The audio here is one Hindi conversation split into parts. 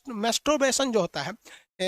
मेस्टरबेशन जो होता है,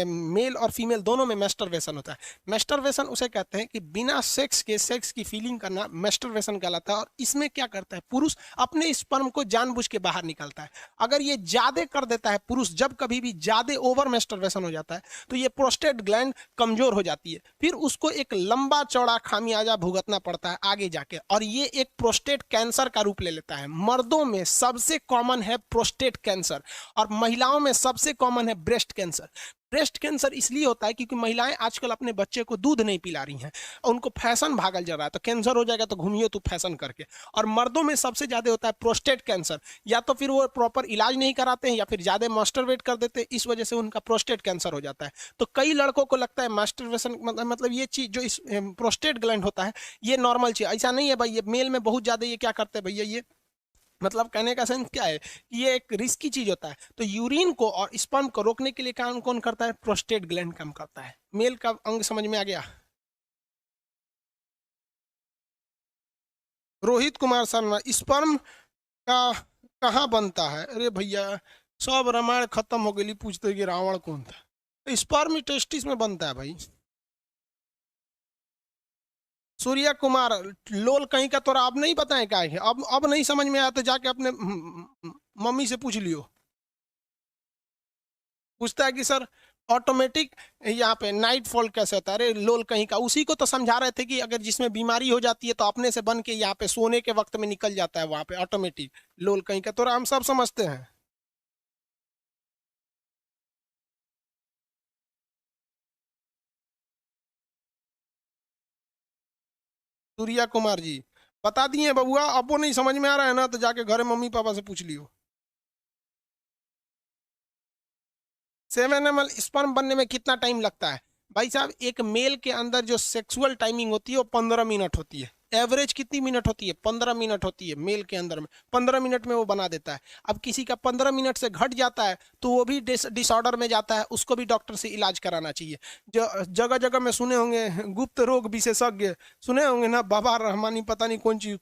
मेल और फीमेल दोनों में मेस्टरबेशन होता है। मेस्टरबेशन उसे कहते हैं कि बिना सेक्स के सेक्स की फीलिंग करना मेस्टरबेशन कहलाता है। और इसमें क्या करता है, पुरुष अपने स्पर्म को जानबूझ के बाहर निकालता है। अगर ये ज्यादा कर देता है पुरुष, जब कभी भी ज्यादा ओवर मेस्टरबेशन हो जाता है तो ये प्रोस्टेट ग्लैंड कमजोर हो जाती है, फिर उसको एक लंबा चौड़ा खामियाजा भुगतना पड़ता है आगे जाके, और ये एक प्रोस्टेट कैंसर का रूप ले लेता है। मर्दों में सबसे कॉमन है प्रोस्टेट कैंसर और महिलाओं में सबसे कॉमन है ब्रेस्ट कैंसर। ब्रेस्ट कैंसर इसलिए होता है क्योंकि महिलाएं आजकल अपने बच्चे को दूध नहीं पिला रही हैं, उनको फैशन भागल जा रहा है, तो कैंसर हो जाएगा तो घूमिए तू फैशन करके। और मर्दों में सबसे ज्यादा होता है प्रोस्टेट कैंसर, या तो फिर वो प्रॉपर इलाज नहीं कराते हैं या फिर ज्यादा मास्टरबेट कर देते हैं, इस वजह से उनका प्रोस्टेट कैंसर हो जाता है। तो कई लड़कों को लगता है मास्टरबेशन मतलब ये चीज जो इस प्रोस्टेट ग्लैंड होता है ये नॉर्मल चीज, ऐसा नहीं है भाई। ये मेल में बहुत ज्यादा ये क्या करते हैं भैया, ये मतलब कहने का सेंस क्या है कि ये एक रिस्की चीज होता है। तो यूरिन को और स्पर्म को रोकने के लिए काम कौन करता है, प्रोस्टेट ग्लैंड काम करता है। मेल का अंग समझ में आ गया। रोहित कुमार शर्मा, स्पर्म का कहाँ बनता है? अरे भैया सब रामायण खत्म हो गई, पूछते कि रावण कौन था। स्पर्म टेस्टिस में बनता है भाई। सूर्या कुमार, लोल कहीं का तोरा अब नहीं पता है क्या है, अब नहीं समझ में आया तो जाके अपने मम्मी से पूछ लियो। पूछता है कि सर ऑटोमेटिक यहाँ पे नाइट फॉल कैसे होता है। अरे लोल कहीं का, उसी को तो समझा रहे थे कि अगर जिसमें बीमारी हो जाती है तो अपने से बन के यहाँ पे सोने के वक्त में निकल जाता है वहां पे ऑटोमेटिक। लोल कहीं का तोरा हम सब समझते हैं। सूर्या कुमार जी बता दिए बबुआ, अब वो नहीं समझ में आ रहा है ना तो जाके घर मम्मी पापा से पूछ लियो। 7 ml स्पर्म बनने में कितना टाइम लगता है? भाई साहब एक मेल के अंदर जो सेक्सुअल टाइमिंग होती है वो 15 मिनट होती है। एवरेज कितनी मिनट होती है? 15 मिनट होती है मेल के अंदर में। 15 मिनट में वो बना देता है। अब किसी का 15 मिनट से घट जाता है तो वो भी डिसऑर्डर में जाता है, उसको भी डॉक्टर से इलाज कराना चाहिए। जो जगह जगह में सुने होंगे गुप्त रोग विशेषज्ञ, सुने होंगे ना, बाबा रहमानी पता नहीं कौन चीज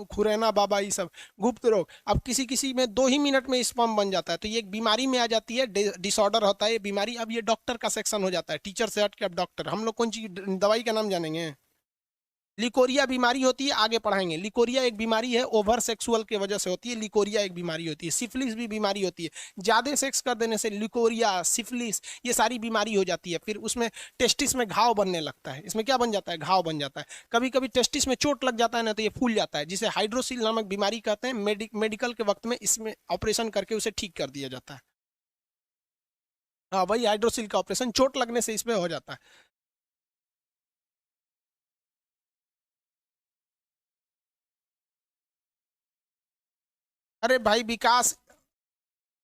खुरैना बाबा, ये सब गुप्त रोग। अब किसी किसी में 2 ही मिनट में स्पर्म बन जाता है, तो ये एक बीमारी में आ जाती है, डिसऑर्डर होता है ये बीमारी। अब ये डॉक्टर का सेक्शन हो जाता है, टीचर से हट के अब डॉक्टर। हम लोग कौन चीज दवाई का नाम जानेंगे? लिकोरिया बीमारी होती है, आगे पढ़ाएंगे। लिकोरिया एक बीमारी है, ओवर सेक्सुअल की वजह से होती है। लिकोरिया एक बीमारी होती है। सिफिलिस भी बीमारी होती है, ज्यादा सेक्स कर देने से लिकोरिया, सिफिलिस, ये सारी बीमारी हो जाती है। फिर उसमें टेस्टिस में घाव बनने लगता है। इसमें क्या बन जाता है? घाव बन जाता है। कभी कभी टेस्टिस में चोट लग जाता है ना तो ये फूल जाता है, जिसे हाइड्रोसिल नामक बीमारी कहते हैं। मेडिकल के वक्त में इसमें ऑपरेशन करके उसे ठीक कर दिया जाता है। हाँ वही हाइड्रोसिल का ऑपरेशन, चोट लगने से इसमें हो जाता है। अरे भाई विकास,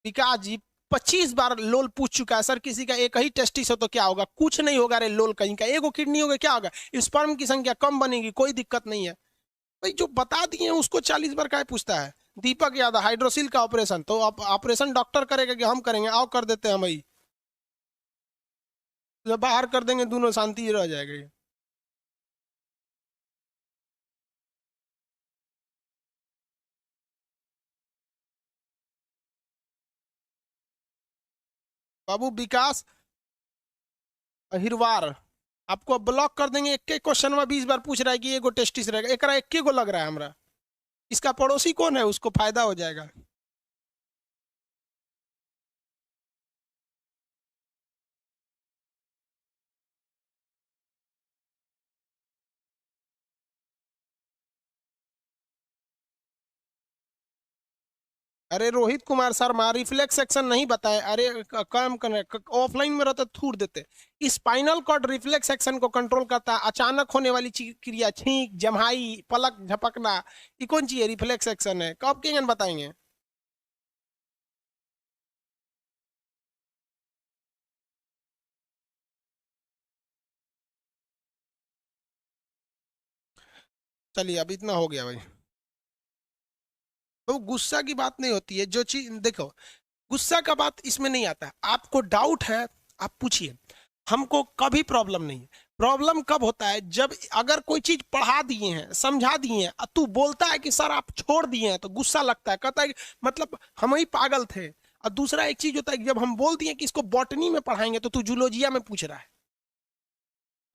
विकास जी 25 बार लोल पूछ चुका है सर, किसी का एक ही टेस्टिस हो तो क्या होगा? कुछ नहीं होगा रे लोल कहीं का, एगो किडनी होगा क्या होगा? स्पर्म की संख्या कम बनेगी, कोई दिक्कत नहीं है। भाई जो बता दिए हैं उसको 40 बार क्या पूछता है? दीपक यादव, हाइड्रोसिल का ऑपरेशन तो ऑपरेशन डॉक्टर करेगा कि हम करेंगे? आओ कर देते हैं भाई, तो बाहर कर देंगे, दोनों शांति रह जाएगा ये। बाबू विकास अहिरवार, आपको ब्लॉक कर देंगे। एक एक क्वेश्चन में 20 बार पूछ रहा है कि एगो टेस्टिस रहेगा, एक एक को लग रहा है हमरा। इसका पड़ोसी कौन है, उसको फायदा हो जाएगा। अरे रोहित कुमार शर्मा, रिफ्लेक्स सेक्शन नहीं बताए। अरे काम करने ऑफलाइन में रहते थूर देते। स्पाइनल कॉर्ड रिफ्लेक्स सेक्शन को कंट्रोल करता है। अचानक होने वाली क्रिया, छींक, जम्हाई, पलक झपकना, ये कौन सी है? रिफ्लेक्स सेक्शन है। कब के बताएंगे? चलिए अब इतना हो गया भाई। तो गुस्सा की बात नहीं होती है, जो चीज देखो, गुस्सा का बात इसमें नहीं आता है। आपको डाउट है आप पूछिए, हमको कभी प्रॉब्लम नहीं है। प्रॉब्लम कब होता है? जब अगर कोई चीज पढ़ा दिए हैं, समझा दिए हैं, तू बोलता है कि सर आप छोड़ दिए हैं, तो गुस्सा लगता है। कहता है कि मतलब हम ही पागल थे। और दूसरा एक चीज होता है कि जब हम बोल दिए कि इसको बॉटनी में पढ़ाएंगे तो तू जूलॉजिया में पूछ रहा है।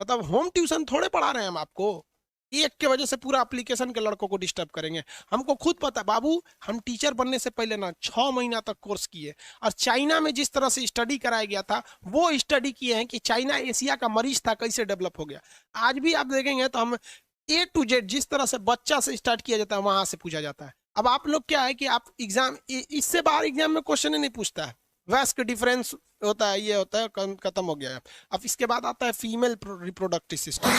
मतलब होम ट्यूशन थोड़े पढ़ा रहे हैं हम आपको, एक के वजह से पूरा एप्लीकेशन के लड़कों को डिस्टर्ब करेंगे। हमको खुद पता बाबू, हम टीचर बनने से पहले ना 6 महीना तक कोर्स किए, और चाइना में जिस तरह से स्टडी कराया गया था वो स्टडी किए हैं कि चाइना एशिया का मरीज था, कैसे डेवलप हो गया। आज भी आप देखेंगे तो हम A to Z जिस तरह से बच्चा से स्टार्ट किया जाता है वहां से पूछा जाता है। अब आप लोग क्या है कि आप एग्जाम, इससे बाहर एग्जाम में क्वेश्चन ही नहीं पूछता है, वैस्क डिफरेंस होता है, ये होता है, खत्म हो गया है। अब इसके बाद आता है फीमेल रिप्रोडक्टिव सिस्टम।